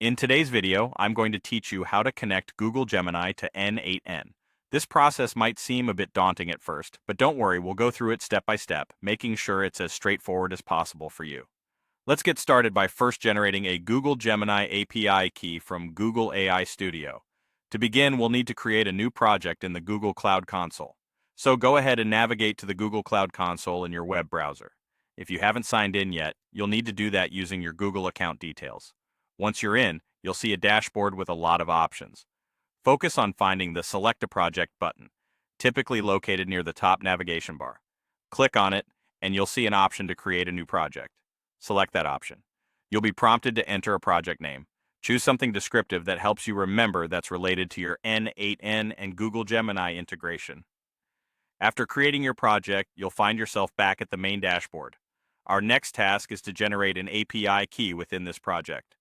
In today's video, I'm going to teach you how to connect Google Gemini to n8n. This process might seem a bit daunting at first, but don't worry, we'll go through it step by step, making sure it's as straightforward as possible for you. Let's get started by first generating a Google Gemini API key from Google AI Studio. To begin, we'll need to create a new project in the Google Cloud Console. So go ahead and navigate to the Google Cloud Console in your web browser. If you haven't signed in yet, you'll need to do that using your Google account details. Once you're in, you'll see a dashboard with a lot of options. Focus on finding the Select a Project button, typically located near the top navigation bar. Click on it, and you'll see an option to create a new project. Select that option. You'll be prompted to enter a project name. Choose something descriptive that helps you remember that's related to your n8n and Google Gemini integration. After creating your project, you'll find yourself back at the main dashboard. Our next task is to generate an API key within this project.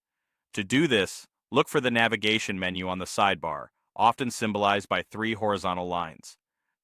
To do this, look for the navigation menu on the sidebar, often symbolized by three horizontal lines.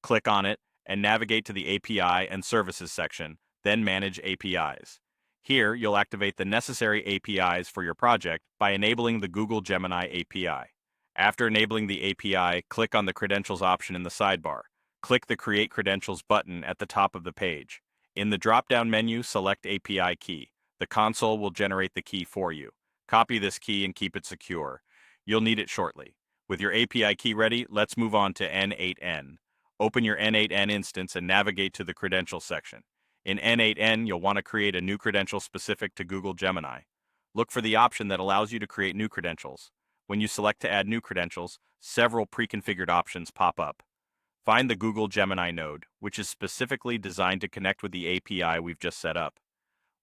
Click on it and navigate to the API and Services section, then Manage APIs. Here, you'll activate the necessary APIs for your project by enabling the Google Gemini API. After enabling the API, click on the Credentials option in the sidebar. Click the Create Credentials button at the top of the page. In the drop-down menu, select API Key. The console will generate the key for you. Copy this key and keep it secure. You'll need it shortly. With your API key ready, let's move on to n8n. Open your n8n instance and navigate to the Credentials section. In n8n, you'll want to create a new credential specific to Google Gemini. Look for the option that allows you to create new credentials. When you select to add new credentials, several pre-configured options pop up. Find the Google Gemini node, which is specifically designed to connect with the API we've just set up.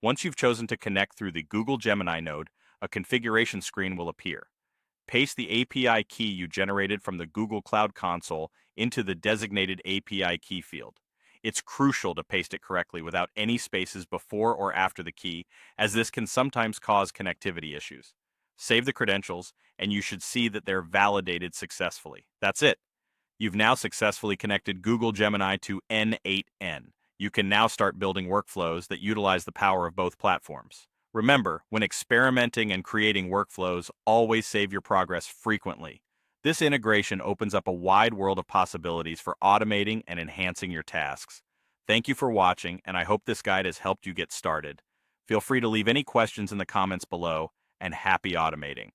Once you've chosen to connect through the Google Gemini node, a configuration screen will appear. Paste the API key you generated from the Google Cloud Console into the designated API key field. It's crucial to paste it correctly without any spaces before or after the key, as this can sometimes cause connectivity issues. Save the credentials, and you should see that they're validated successfully. That's it. You've now successfully connected Google Gemini to n8n. You can now start building workflows that utilize the power of both platforms. Remember, when experimenting and creating workflows, always save your progress frequently. This integration opens up a wide world of possibilities for automating and enhancing your tasks. Thank you for watching, and I hope this guide has helped you get started. Feel free to leave any questions in the comments below, and happy automating.